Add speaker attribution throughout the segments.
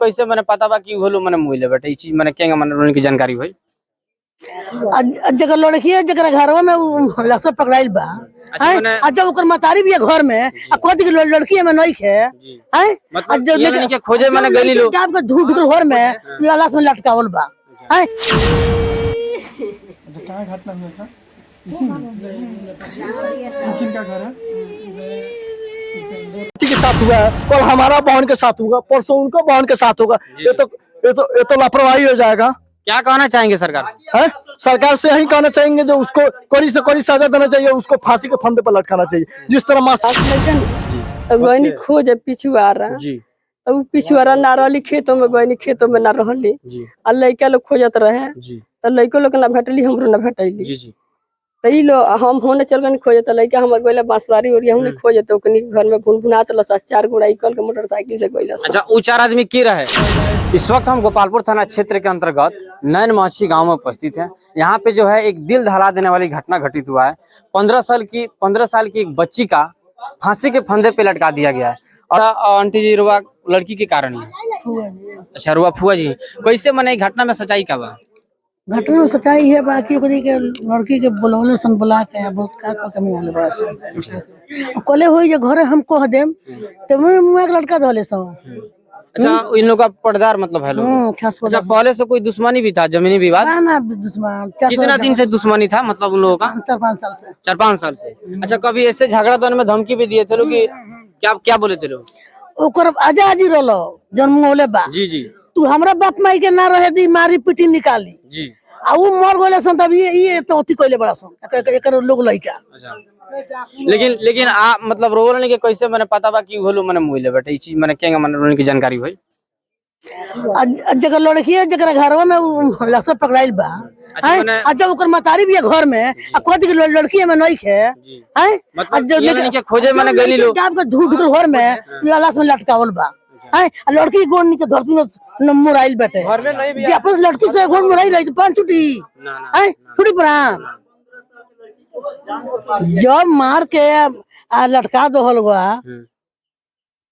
Speaker 1: कैसे मैंने पता बा कि होलो मैंने मुइले बेटा ई चीज मैंने केंगा मैंने उनकी जानकारी होई।
Speaker 2: जगह लड़की है जगह घरवा में लक्ष्य पकड़ाइल बा जब ओकर मतारी भी है घर में कहती लड़की है में नहीं है
Speaker 1: मतलब ये नहीं के खोजे मैंने गली लो
Speaker 2: जब धूप ढुकल घर में लाश में लटकावल बा
Speaker 3: कहाँ घटना हुआ था? इसी में किनका घर है? के साथ हुआ है, कल हमारा बहन के साथ होगा, परसों उनको बहन के साथ होगा। ये तो लापरवाही हो जाएगा।
Speaker 1: क्या कहना चाहेंगे सरकार
Speaker 3: है? सरकार से यही कहना चाहेंगे जो उसको कड़ी से कड़ी सजा देना चाहिए, उसको फांसी के फंदे पर लटकाना चाहिए जिस तरह
Speaker 4: गहनी खोज पिछुआरा अब पिछुआरा ना रही खेतों में ना रही आ लड़का लोग खोजत रहे तो लड़को लोग ना भेटली हमरो ना भेटली तो ई लो हम होने चल गनी खोजे तो लड़का हमर गइला बांसवारी और हमने खोजे तो ओकनी घर में भुनभुनात लस चार गोड़ा कल के मोटरसाइकिल से गइला।
Speaker 1: अच्छा वो चार आदमी की रहे? इस वक्त हम गोपालपुर थाना क्षेत्र के अंतर्गत नैन माछी गांव में उपस्थित हैं। यहाँ पे जो है एक दिल दहला देने वाली घटना घटित हुआ है। 15 साल की एक बच्ची का फांसी के फंदे पे लटका दिया गया है और आंटी जी रुआ लड़की के कारण ही। अच्छा रुआ फुआ जी कैसे मने घटना में सच्चाई का बा?
Speaker 2: घटना में सच्चाई है बाकी के लड़की के बुलौले सन बुला के बहुत का कमी वाले बड़ा कोले होई जे घरे हम कह देम तो मैं लड़का धोले सो।
Speaker 1: अच्छा इन लोग का पर्दार मतलब है लोग। अच्छा पहले से कोई दुश्मनी भी था, जमीनी विवाद?
Speaker 2: ना दुश्मन
Speaker 1: कितना दिन से दुश्मनी था मतलब उन लोगों का?
Speaker 2: 4-5 साल से।
Speaker 1: 4-5 साल से। अच्छा कभी ऐसे झगड़ा तो में धमकी भी दिए थे लोग कि क्या बोले थे लोग?
Speaker 2: ओकर आजादी रोलो जन्म होले बा
Speaker 1: जी
Speaker 2: तू हमरा बाप माई के ना रहे दी मारी पिटी निकाली
Speaker 1: जी
Speaker 2: आ उ मर गइले सन तब ये तो अति कइले बड़ा सन एकर लोग लइका।
Speaker 1: अच्छा लेकिन आ मतलब रोवल नहीं के कैसे मैंने पता बा कि होलो मैंने मुइले बेटा ई चीज मैंने केंगा मैंने उनकी जानकारी होई।
Speaker 2: जगह लड़की है जगह घरवा में लक्ष्य पकड़ाइल बा जब ओकर मतारी भी है घर में कहती लड़की है में नहीं है
Speaker 1: मतलब ये नहीं के खोजे मैंने गली लो
Speaker 2: जब धूप ढुकल घर में लाश में लटकावल बा लड़की गोड़ नीचे धरती में मुराइल बैठे अपन लड़की से गोड़ मुराई रही तो पान छुटी छुटी प्राण जब मार के लटका दो बा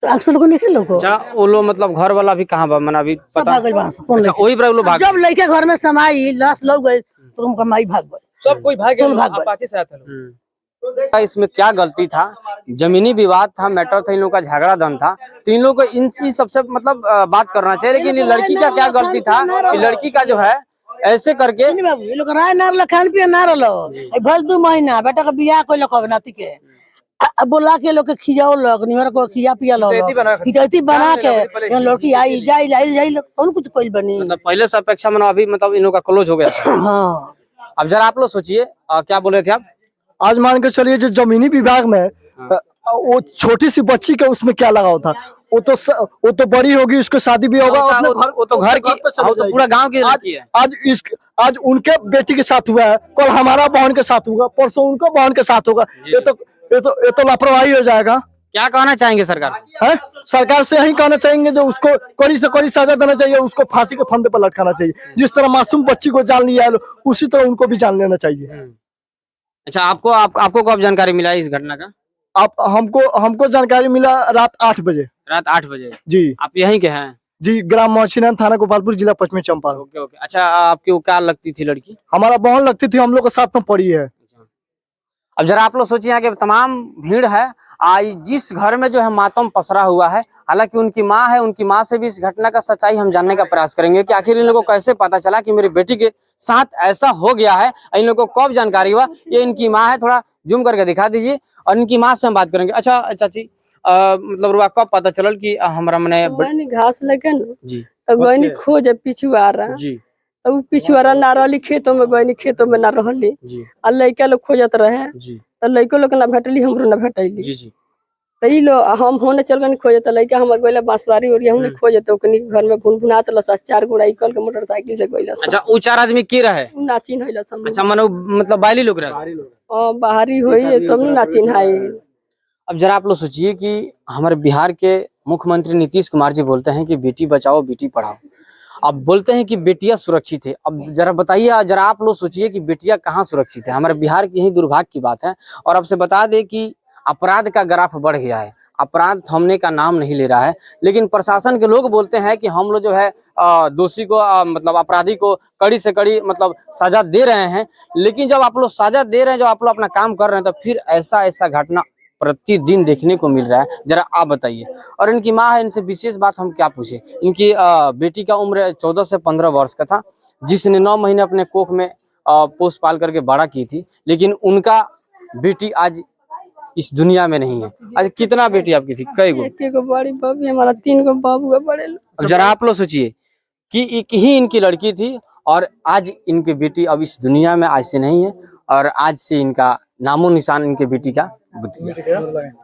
Speaker 2: तो अक्सर लोग नहीं लोग।
Speaker 1: अच्छा वो लोग मतलब घर वाला भी कहाँ बा मैंने अभी पता? अच्छा वही पर लोग भाग
Speaker 2: जब लड़के घर में समाई लाश लोग गए तो उनका माई भाग गए
Speaker 3: सब कोई भाग गया।
Speaker 1: इसमें क्या गलती था? जमीनी विवाद था, मैटर था, इन लोगों का झगड़ा धन था तो इन लोगों को इन सबसे मतलब बात करना चाहिए। लेकिन ये लड़की का क्या गलती था? लड़की का जो है ऐसे करके
Speaker 2: लोग राय नार खान पिए ना रलो भल 2 महीना बेटा का बियाह कोई लोग नाती के बोला के लोग के खियाओ लोग निहर को खिया पिया लो हितैती बना के लड़की आई जाई कौन कुछ कोई बनी
Speaker 1: मतलब पहले से अपेक्षा मानो अभी मतलब इन लोग का क्लोज हो गया था।
Speaker 2: हाँ
Speaker 1: अब जरा आप लोग सोचिए क्या बोल रहे थे आप?
Speaker 3: आज मान के चलिए जो जमीनी विभाग में वो छोटी सी बच्ची के उसमें क्या लगाव था? वो तो बड़ी होगी, उसको शादी भी होगा,
Speaker 1: वो तो घर की तो पूरा गांव की लड़की है।
Speaker 3: आज उनके बेटी के साथ हुआ है, कल हमारा बहन के साथ होगा, परसों उनको बहन के साथ होगा। ये तो लापरवाही हो जाएगा।
Speaker 1: क्या कहना चाहेंगे सरकार
Speaker 3: है? सरकार से यही कहना चाहेंगे जो उसको कड़ी से कड़ी सजा देना चाहिए, उसको फांसी के फंदे पर लटकाना चाहिए जिस तरह मासूम बच्ची को जान लिया उसी तरह उनको भी जान लेना चाहिए।
Speaker 1: अच्छा आपको कब जानकारी मिला इस घटना का?
Speaker 3: हमको जानकारी मिला रात 8 बजे।
Speaker 1: रात 8 बजे
Speaker 3: जी।
Speaker 1: आप यहीं के हैं?
Speaker 3: जी, ग्राम माछीनान, थाना गोपालपुर, जिला पश्चिमी चंपारण।
Speaker 1: ओके। अच्छा आपकी क्या लगती थी लड़की?
Speaker 3: हमारा बहन लगती थी, हम लोग के साथ में पड़ी है।
Speaker 1: अब जरा आप लोग सोचिए यहाँ के तमाम भीड़ है आज जिस घर में जो है मातम पसरा हुआ है। हालांकि उनकी माँ है, उनकी माँ से भी इस घटना का सच्चाई हम जानने का प्रयास करेंगे कि आखिर इन लोगों को कैसे पता चला कि मेरी बेटी के साथ ऐसा हो गया है, इन लोगों को कब जानकारी हुआ। ये इनकी माँ है, थोड़ा जूम करके दिखा दीजिए और इनकी माँ से हम बात करेंगे। अच्छा चाची मतलब रुआ कब पता चलल कि हमारा मैंने
Speaker 4: घास लगे न
Speaker 1: जी
Speaker 4: तो गहनी खोज पिछुआरा
Speaker 1: जी
Speaker 4: अब पिछुआरा ना रही खेतों में ना रही आ लड़का लोग खोजत रहे तो लड़को लोग ना भेटली हमरो ना भेटली
Speaker 1: जी
Speaker 4: तो ई लो हम होने चल गनी खोजे तो लड़का हमर गइला बांसवारी और हमने खोजे तो ओकनी घर में भुनभुनात लस चार गोड़ा कल के मोटरसाइकिल से गइला।
Speaker 1: अच्छा वो 4 आदमी की रहे?
Speaker 4: नाचिन होइला सब।
Speaker 1: अच्छा मतलब बाली लोग रहे?
Speaker 4: बाहरी होई तब नाचिन हाई।
Speaker 1: अब जरा आप लोग सोचिए कि हमारे बिहार के मुख्यमंत्री नीतीश कुमार जी बोलते हैं कि बेटी बचाओ बेटी पढ़ाओ। अब बोलते हैं कि बेटियां सुरक्षित है। अब जरा बताइए, जरा आप लोग सोचिए कि बेटियां कहाँ सुरक्षित है? हमारे बिहार की यही दुर्भाग्य की बात है। और आपसे बता दें कि अपराध का ग्राफ बढ़ गया है। अपराध थमने का नाम नहीं ले रहा है। लेकिन प्रशासन के लोग बोलते हैं कि हम लोग जो है दोषी को मतलब अपराधी को कड़ी से कड़ी मतलब सजा दे रहे हैं। लेकिन जब आप लोग सजा दे रहे हैं, जब आप लोग अपना काम कर रहे हैं, तो फिर ऐसा घटना प्रतिदिन देखने को मिल रहा है। जरा आप बताइए। और इनकी माँ है, इनसे विशेष बात हम क्या पूछे। इनकी बेटी का उम्र 14 से 15 वर्ष का था, जिसने 9 महीने अपने कोख में पोस पाल करके बड़ा की थी। लेकिन उनका बेटी आज इस दुनिया में नहीं है। आज कितना बेटी आपकी थी, कई गो?
Speaker 4: एक बड़ी बबी, हमारा 3 गो बाबू है बड़े।
Speaker 1: अब जरा आप लोग सोचिए कि एक ही इनकी लड़की थी और आज इनकी बेटी अब इस दुनिया में आज से नहीं है, और आज से इनका नामो निशान इनके बेटी का बुझ गया।